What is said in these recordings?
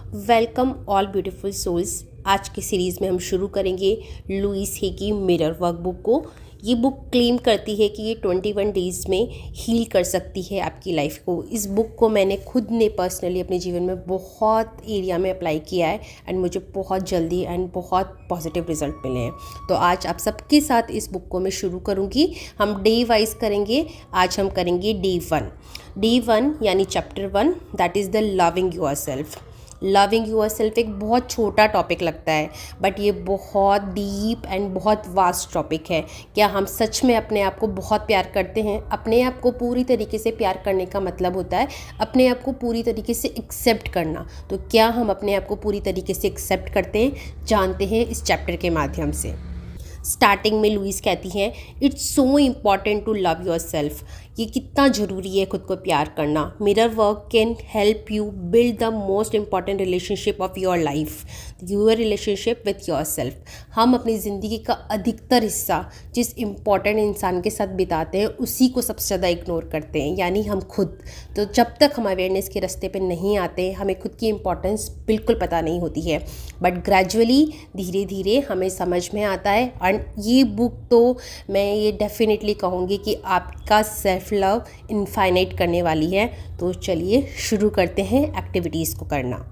Welcome all beautiful souls. आज की series में हम शुरू करेंगे लुइस हे की मिरर वर्क बुक को। ये बुक क्लेम करती है कि ये 21 डेज़ में हील कर सकती है आपकी लाइफ को। इस बुक को मैंने खुद ने पर्सनली अपने जीवन में बहुत एरिया में अप्लाई किया है एंड मुझे बहुत जल्दी एंड बहुत पॉजिटिव रिजल्ट मिले हैं। तो आज आप सबके साथ इस बुक को मैं शुरू करूँगी। हम डे वाइज करेंगे। आज हम करेंगे डे वन यानी chapter 1, that is the loving yourself. Loving yourself एक बहुत छोटा टॉपिक लगता है, बट ये बहुत डीप एंड बहुत वास्ट टॉपिक है। क्या हम सच में अपने आप को बहुत प्यार करते हैं? अपने आप को पूरी तरीके से प्यार करने का मतलब होता है अपने आप को पूरी तरीके से एक्सेप्ट करना। तो क्या हम अपने आप को पूरी तरीके से एक्सेप्ट करते हैं? जानते हैं इस चैप्टर के माध्यम से। स्टार्टिंग में लुइस कहती हैं, it's so important to love yourself. ये कितना ज़रूरी है खुद को प्यार करना। Mirror work can help you build the most important relationship of your life, your relationship with yourself. हम अपनी ज़िंदगी का अधिकतर हिस्सा जिस इम्पॉर्टेंट इंसान के साथ बिताते हैं उसी को सबसे ज़्यादा इग्नोर करते हैं, यानी हम खुद। तो जब तक हम अवेयरनेस के रास्ते पे नहीं आते हमें खुद की इम्पोर्टेंस बिल्कुल पता नहीं होती है, बट ग्रेजुअली धीरे धीरे हमें समझ में आता है। एंड ये बुक तो मैं ये डेफिनेटली कहूँगी कि आपका सेल्फ लव इनफाइनाइट करने वाली है। तो चलिए शुरू करते हैं एक्टिविटीज़ को करना।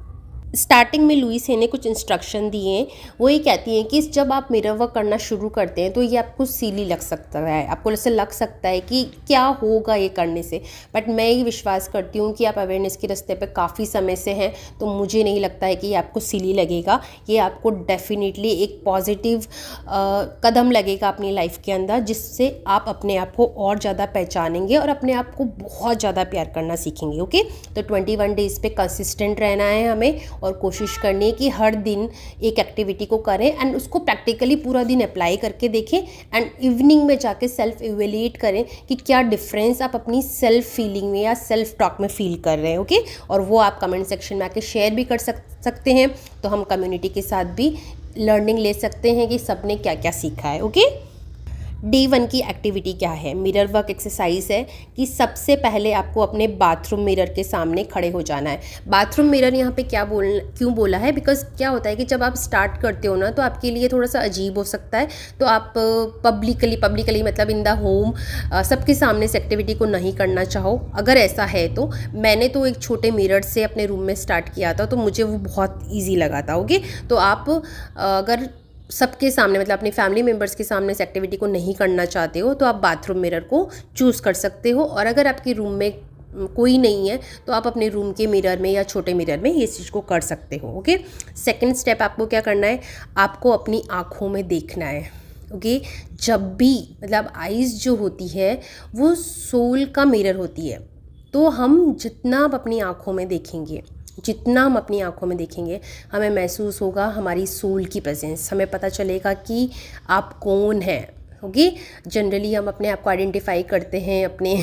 स्टार्टिंग में लुइस हे ने कुछ इंस्ट्रक्शन दिए हैं। वो ये कहती हैं कि जब आप मिरर वर्क करना शुरू करते हैं तो ये आपको सीली लग सकता है, आपको ऐसे लग सकता है कि क्या होगा ये करने से, बट मैं ये विश्वास करती हूँ कि आप अवेयरनेस के रास्ते पे काफ़ी समय से हैं, तो मुझे नहीं लगता है कि ये आपको सीली लगेगा। ये आपको डेफिनेटली एक पॉजिटिव कदम लगेगा अपनी लाइफ के अंदर, जिससे आप अपने आप को और ज़्यादा पहचानेंगे और अपने आप को बहुत ज़्यादा प्यार करना सीखेंगे। ओके, तो 21 डेज़ पे कंसिस्टेंट रहना है हमें और कोशिश करनी है कि हर दिन एक एक्टिविटी को करें एंड उसको प्रैक्टिकली पूरा दिन अप्लाई करके देखें एंड इवनिंग में जाके सेल्फ इवेल्युएट करें कि क्या डिफरेंस आप अपनी सेल्फ फीलिंग में या सेल्फ टॉक में फील कर रहे हैं। ओके, और वो आप कमेंट सेक्शन में आके शेयर भी कर सकते हैं, तो हम कम्युनिटी के साथ भी लर्निंग ले सकते हैं कि सबने क्या क्या सीखा है। ओके, डे 1 की एक्टिविटी क्या है? मिरर वर्क एक्सरसाइज है कि सबसे पहले आपको अपने बाथरूम मिरर के सामने खड़े हो जाना है। बाथरूम मिरर यहाँ पे क्यों बोला है? बिकॉज क्या होता है कि जब आप स्टार्ट करते हो ना तो आपके लिए थोड़ा सा अजीब हो सकता है, तो आप पब्लिकली मतलब इन द होम सबके सामने इस एक्टिविटी को नहीं करना चाहो। अगर ऐसा है तो मैंने तो एक छोटे मिरर से अपने रूम में स्टार्ट किया था, तो मुझे वो बहुत ईजी लगा था। ओके, तो आप अगर सबके सामने मतलब अपने फैमिली मेम्बर्स के सामने इस एक्टिविटी को नहीं करना चाहते हो तो आप बाथरूम मिरर को चूज़ कर सकते हो। और अगर आपके रूम में कोई नहीं है तो आप अपने रूम के मिरर में या छोटे मिरर में ये चीज़ को कर सकते हो। ओके, सेकंड स्टेप आपको क्या करना है? आपको अपनी आँखों में देखना है। ओके, जब भी मतलब आइज़ जो होती है वो सोल का मिरर होती है, तो हम जितना अपनी आँखों में देखेंगे, जितना हम अपनी आँखों में देखेंगे, हमें महसूस होगा हमारी सोल की प्रेजेंस, हमें पता चलेगा कि आप कौन हैं। ओके, जनरली हम अपने आप को आइडेंटिफाई करते हैं अपने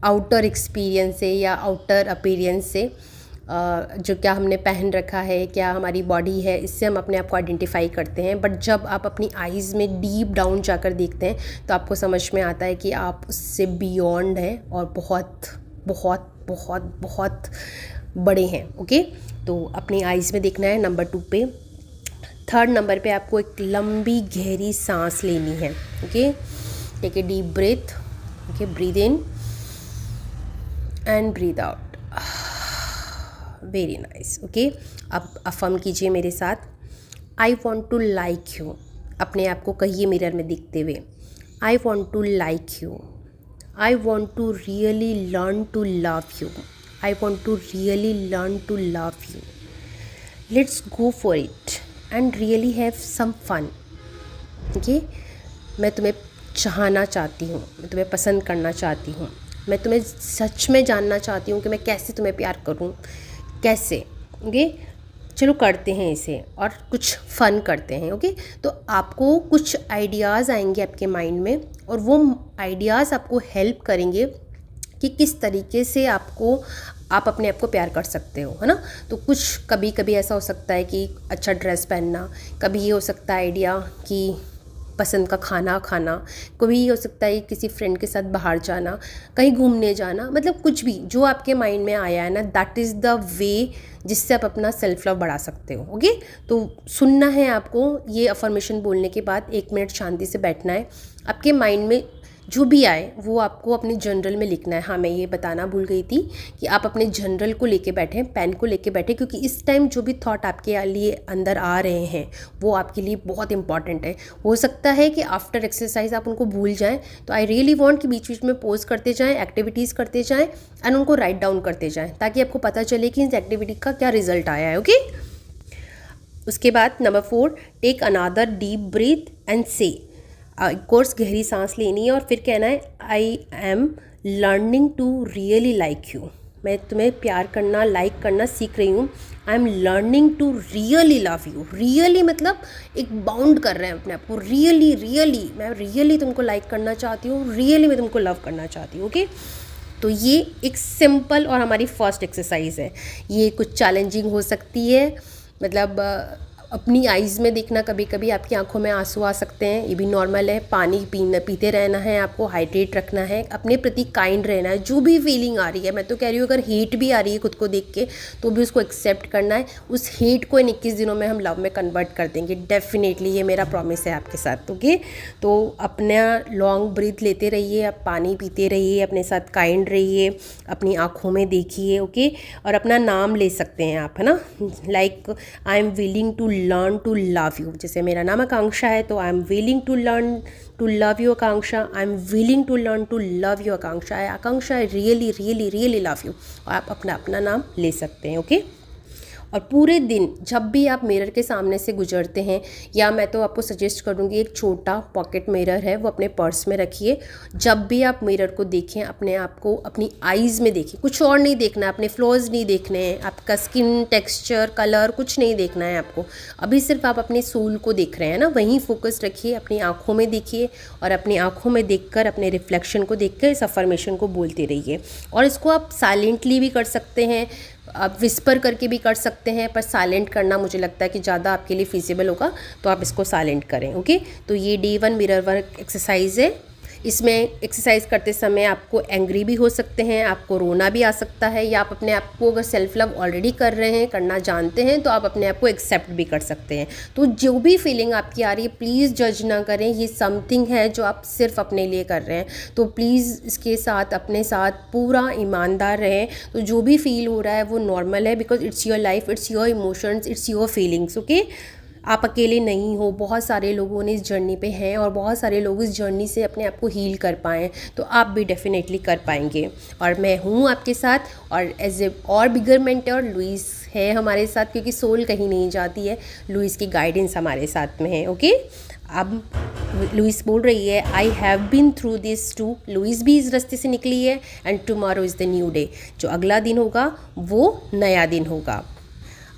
आउटर एक्सपीरियंस से या आउटर अपीयरेंस से, जो क्या हमने पहन रखा है, क्या हमारी बॉडी है, इससे हम अपने आप को आइडेंटिफाई करते हैं। बट जब आप अपनी आइज़ में डीप डाउन जाकर देखते हैं तो आपको समझ में आता है कि आप उससे बियॉन्ड हैं और बहुत बहुत बहुत बहुत बड़े हैं। ओके, तो अपनी आइज़ में देखना है। नंबर 2 पे, थर्ड नंबर पे आपको एक लंबी गहरी सांस लेनी है। Okay, take a deep breath. Okay, breathe in and breathe out. Very nice. Okay, अब अफर्म कीजिए मेरे साथ, I want to like you. अपने आप को कहिए मिरर में दिखते हुए, I want to like you. I want to really learn to love you. I want to really learn to love you. Let's go for it and really have some fun. Okay? मैं तुम्हें चाहना चाहती हूँ, मैं तुम्हें पसंद करना चाहती हूँ, मैं तुम्हें सच में जानना चाहती हूँ कि मैं कैसे तुम्हें प्यार करूँ, कैसे। ओके, चलो करते हैं इसे और कुछ फ़न करते हैं। ओके, तो आपको कुछ आइडियाज़ आएंगे आपके माइंड में और वो आइडियाज़ आपको हेल्प करेंगे कि किस तरीके से आप अपने आप को प्यार कर सकते हो, है ना। तो कुछ कभी कभी ऐसा हो सकता है कि अच्छा ड्रेस पहनना, कभी ये हो सकता है आइडिया कि पसंद का खाना खाना, कभी हो सकता है किसी फ्रेंड के साथ बाहर जाना, कहीं घूमने जाना, मतलब कुछ भी जो आपके माइंड में आया है ना, दैट इज़ द वे जिससे आप अपना सेल्फ लव बढ़ा सकते हो। ओके, तो सुनना है आपको ये अफर्मेशन बोलने के बाद 1 मिनट शांति से बैठना है। आपके माइंड में जो भी आए वो आपको अपने जर्नल में लिखना है। हाँ, मैं ये बताना भूल गई थी कि आप अपने जर्नल को लेके बैठें, पेन को लेके बैठें, क्योंकि इस टाइम जो भी थॉट आपके लिए अंदर आ रहे हैं वो आपके लिए बहुत इंपॉर्टेंट है। हो सकता है कि आफ्टर एक्सरसाइज आप उनको भूल जाएं, तो आई रियली वांट कि बीच बीच में पोज करते जाएं, एक्टिविटीज़ करते जाएं एंड उनको राइट डाउन करते जाएं, ताकि आपको पता चले कि इस एक्टिविटी का क्या रिजल्ट आया है। ओके, उसके बाद number 4, take another deep breath and say. Course गहरी सांस लेनी है और फिर कहना है I am learning to really like you. मैं तुम्हें प्यार करना, लाइक करना सीख रही हूँ। I am learning to really love you. Really मतलब एक बाउंड कर रहे हैं अपने आप को, रियली रियली मैं रियली तुमको लाइक करना चाहती हूँ, रियली मैं तुमको लव करना चाहती हूँ। ओके, तो ये एक सिंपल और हमारी फर्स्ट एक्सरसाइज है। ये कुछ चैलेंजिंग हो सकती है, मतलब अपनी आइज़ में देखना, कभी कभी आपकी आंखों में आंसू आ सकते हैं, ये भी नॉर्मल है। पानी पीते रहना है, आपको हाइड्रेट रखना है, अपने प्रति काइंड रहना है। जो भी फीलिंग आ रही है, मैं तो कह रही हूँ अगर हेट भी आ रही है खुद को देख के तो भी उसको एक्सेप्ट करना है। उस हेट को इन 21 दिनों में हम लव में कन्वर्ट कर देंगे डेफिनेटली, ये मेरा प्रॉमिस है आपके साथ। ओके, तो अपना लॉन्ग ब्रीथ लेते रहिए, आप पानी पीते रहिए, अपने साथ काइंड रहिए, अपनी आँखों में देखिए। ओके, और अपना नाम ले सकते हैं आप, है ना, like I am willing to learn to love you. जैसे मेरा नाम आकांक्षा है तो I am willing to learn to love you Akanksha, I am willing to learn to love you Akanksha, Akanksha really really really love you. और आप अपना नाम ले सकते हैं। ओके, और पूरे दिन जब भी आप मिरर के सामने से गुजरते हैं, या मैं तो आपको सजेस्ट करूँगी एक छोटा पॉकेट मिरर है वो अपने पर्स में रखिए। जब भी आप मिरर को देखें, अपने आप को अपनी आईज़ में देखें, कुछ और नहीं देखना है, अपने फ्लॉज नहीं देखने हैं, आपका स्किन टेक्सचर कलर कुछ नहीं देखना है आपको। अभी सिर्फ आप अपने सोल को देख रहे हैं ना, वहीं फोकस रखिए, अपनी आँखों में देखिए और अपनी आँखों में देखकर अपने रिफ्लेक्शन को देखकर इस अफर्मेशन को बोलते रहिए। और इसको आप साइलेंटली भी कर सकते हैं, आप विस्पर करके भी कर सकते हैं, पर साइलेंट करना मुझे लगता है कि ज़्यादा आपके लिए फिजिबल होगा, तो आप इसको साइलेंट करें। ओके, तो ये डे 1 मिरर वर्क एक्सरसाइज है। इसमें एक्सरसाइज करते समय आपको एंग्री भी हो सकते हैं, आपको रोना भी आ सकता है, या आप अपने आप को अगर सेल्फ लव ऑलरेडी कर रहे हैं, करना जानते हैं, तो आप अपने आप को एक्सेप्ट भी कर सकते हैं। तो जो भी फीलिंग आपकी आ रही है प्लीज़ जज ना करें, ये समथिंग है जो आप सिर्फ अपने लिए कर रहे हैं, तो प्लीज़ इसके साथ अपने साथ पूरा ईमानदार रहें। तो जो भी फील हो रहा है वो नॉर्मल है, because it's your life, it's your emotions, it's your feelings. Okay, आप अकेले नहीं हो, बहुत सारे लोगों ने इस जर्नी पे हैं और बहुत सारे लोग इस जर्नी से अपने आप को हील कर पाएँ, तो आप भी डेफिनेटली कर पाएंगे। और मैं हूँ आपके साथ, और एज ए और बिगर मेंटर लुइस है हमारे साथ, क्योंकि सोल कहीं नहीं जाती है, लुइस की गाइडेंस हमारे साथ में है। ओके, अब लुइस बोल रही है I have been through this too. Louise भी इस रास्ते से निकली है, and tomorrow is the new day. जो अगला दिन होगा वो नया दिन होगा।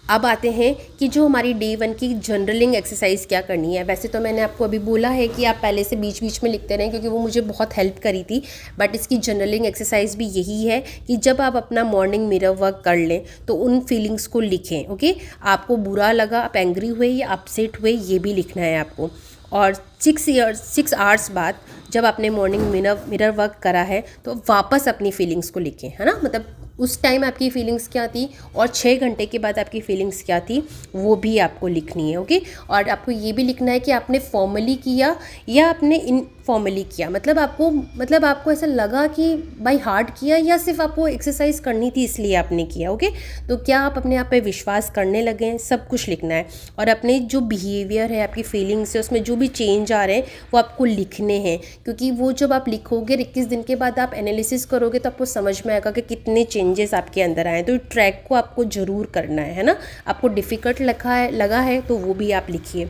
अब आते हैं कि जो हमारी डे 1 की जनरलिंग एक्सरसाइज क्या करनी है। वैसे तो मैंने आपको अभी बोला है कि आप पहले से बीच बीच में लिखते रहें, क्योंकि वो मुझे बहुत हेल्प करी थी, बट इसकी जनरलिंग एक्सरसाइज भी यही है कि जब आप अपना मॉर्निंग मिरर वर्क कर लें तो उन फीलिंग्स को लिखें। ओके, आपको बुरा लगा, आप एंग्री हुए या अपसेट हुए, ये भी लिखना है आपको। और 6 आवर्स बाद जब आपने मॉर्निंग मिरर वर्क करा है तो वापस अपनी फीलिंग्स को लिखें, है ना, मतलब उस टाइम आपकी फीलिंग्स क्या थी और 6 घंटे के बाद आपकी फीलिंग्स क्या थी वो भी आपको लिखनी है। ओके, और आपको ये भी लिखना है कि आपने फॉर्मली किया या आपने इनफॉर्मली किया, मतलब आपको ऐसा लगा कि बाय हार्ट किया या सिर्फ आपको एक्सरसाइज करनी थी इसलिए आपने किया। ओके, तो क्या आप अपने आप पे विश्वास करने लगे हैं, सब कुछ लिखना है। और अपने जो बिहेवियर है, आपकी फीलिंग्स है, उसमें जो भी चेंज आ रहे हैं वो आपको लिखने हैं, क्योंकि वो जब आप लिखोगे 21 दिन के बाद आप एनालिसिस करोगे तो आपको समझ में आएगा कि कितने चेंजेस आपके अंदर आए। तो ट्रैक को आपको ज़रूर करना है ना। आपको डिफ़िकल्ट लगा है तो वो भी आप लिखिए।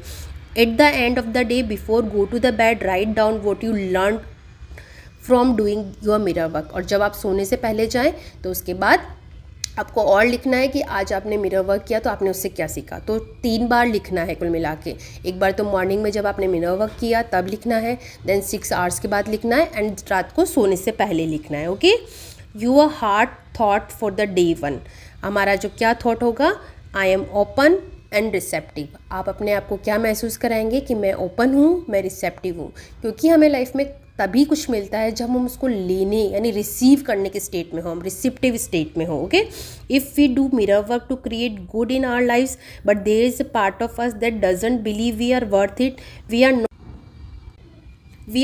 At the end of the day before go to the bed write down what you learn from doing your mirror work. और जब आप सोने से पहले जाएं तो उसके बाद आपको और लिखना है कि आज आपने मिरर वर्क किया तो आपने उससे क्या सीखा। तो 3 बार लिखना है कुल मिला के। एक बार तो मॉर्निंग में जब आपने मिरर वर्क किया तब लिखना है, देन 6 आवर्स के बाद लिखना है, एंड रात को सोने से पहले लिखना है। Okay, your heart thought for the day 1। हमारा जो क्या थॉट होगा, I am open and receptive. आप अपने आप को क्या महसूस कराएंगे कि मैं ओपन हूँ, मैं रिसेप्टिव हूँ, क्योंकि हमें लाइफ में तभी कुछ मिलता है जब हम उसको लेने यानी रिसीव करने के स्टेट में हो, हम रिसिप्टिव स्टेट में हो। Okay, if we do mirror work to create good in our lives but there is a part of us that doesn't believe we are worth it, we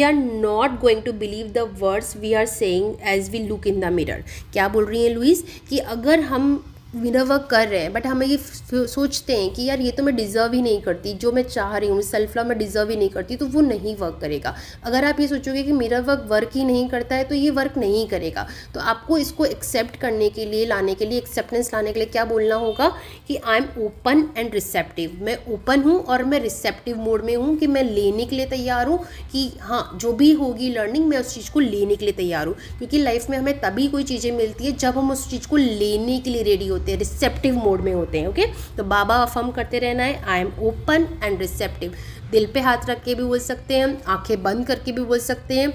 are not going to believe the words we are saying as we look in the mirror. क्या बोल रही हैं Louis कि अगर हम mirror work कर रहे हैं बट हमें ये सोचते हैं कि यार ये तो मैं डिज़र्व ही नहीं करती, जो मैं चाह रही हूँ सेल्फ लव मैं डिज़र्व ही नहीं करती, तो वो नहीं वर्क करेगा। अगर आप ये सोचोगे कि मिरर वर्क ही नहीं करता है तो ये वर्क नहीं करेगा। तो आपको इसको एक्सेप्ट करने के लिए, लाने के लिए, एक्सेप्टेंस लाने के लिए क्या बोलना होगा कि I am open and receptive. मैं ओपन हूँ और मैं रिसेप्टिव मोड में हूँ कि मैं लेने के लिए तैयार हूँ कि हाँ जो भी होगी लर्निंग मैं उस चीज़ को लेने के लिए तैयार हूँ, क्योंकि लाइफ में हमें तभी कोई चीज़ें मिलती है जब हम उस चीज़ को लेने के लिए रेडी होते हैं, रिसेप्टिव मोड में होते हैं। ओके, तो बाबा अफर्म करते रहना है, I am open and receptive. दिल पे हाथ रख के भी बोल सकते हैं, आंखें बंद करके भी बोल सकते हैं।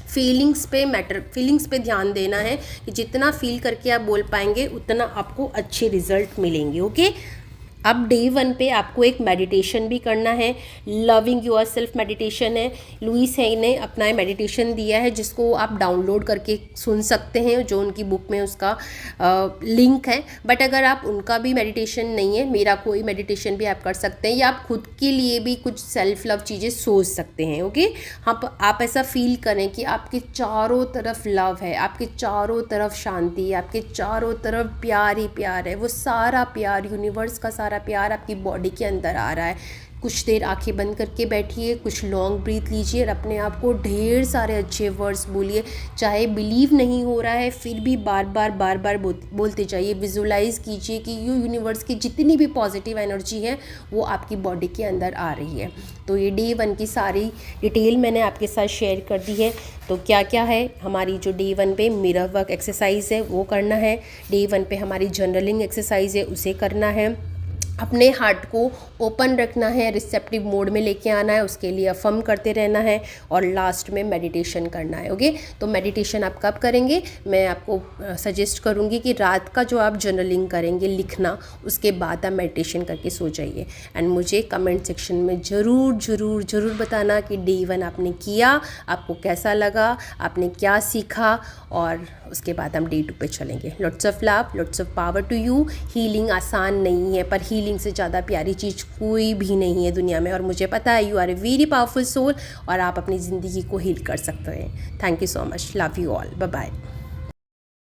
फीलिंग्स पे ध्यान देना है कि जितना फील करके आप बोल पाएंगे उतना आपको अच्छे रिजल्ट मिलेंगे। ओके, अब डे 1 पे आपको एक मेडिटेशन भी करना है, लविंग योर सेल्फ मेडिटेशन है। लुइस है ने अपना मेडिटेशन दिया है जिसको आप डाउनलोड करके सुन सकते हैं, जो उनकी बुक में उसका लिंक है। बट अगर आप उनका भी मेडिटेशन नहीं है, मेरा कोई मेडिटेशन भी आप कर सकते हैं, या आप खुद के लिए भी कुछ सेल्फ लव चीज़ें सोच सकते हैं। ओके, आप ऐसा फील करें कि आपके चारों तरफ लव है, आपके चारों तरफ शांति है, आपके चारों तरफ प्यार ही प्यार है। वो सारा प्यार, यूनिवर्स का सारा प्यार आपकी बॉडी के अंदर आ रहा है। कुछ देर आंखें बंद करके बैठिए, कुछ लॉन्ग ब्रीथ लीजिए और अपने आप को ढेर सारे अच्छे वर्ड्स बोलिए। चाहे बिलीव नहीं हो रहा है फिर भी बार बार बोलते जाइए। विजुलाइज कीजिए कि ये यूनिवर्स की जितनी भी पॉजिटिव एनर्जी है वो आपकी बॉडी के अंदर आ रही है। तो ये डे 1 की सारी डिटेल मैंने आपके साथ शेयर कर दी है। तो क्या क्या है हमारी जो डे 1 पे मिरर वर्क एक्सरसाइज है वो करना है, डे 1 पे हमारी जर्नलिंग एक्सरसाइज है उसे करना है, अपने हार्ट को ओपन रखना है, रिसेप्टिव मोड में लेके आना है, उसके लिए अफर्म करते रहना है और लास्ट में मेडिटेशन करना है। ओके, तो मेडिटेशन आप कब करेंगे, मैं आपको सजेस्ट करूँगी कि रात का जो आप जर्नलिंग करेंगे, लिखना, उसके बाद आप मेडिटेशन करके सो जाइए। एंड मुझे कमेंट सेक्शन में ज़रूर बताना कि डे 1 आपने किया, आपको कैसा लगा, आपने क्या सीखा, और उसके बाद हम डे 2 पे चलेंगे। Lots of love, lots of power to you. Healing आसान नहीं है, पर हीलिंग से ज़्यादा प्यारी चीज़ कोई भी नहीं है दुनिया में, और मुझे पता है you are a very powerful soul और आप अपनी ज़िंदगी को हील कर सकते हैं। Thank you so much, love you all, bye bye.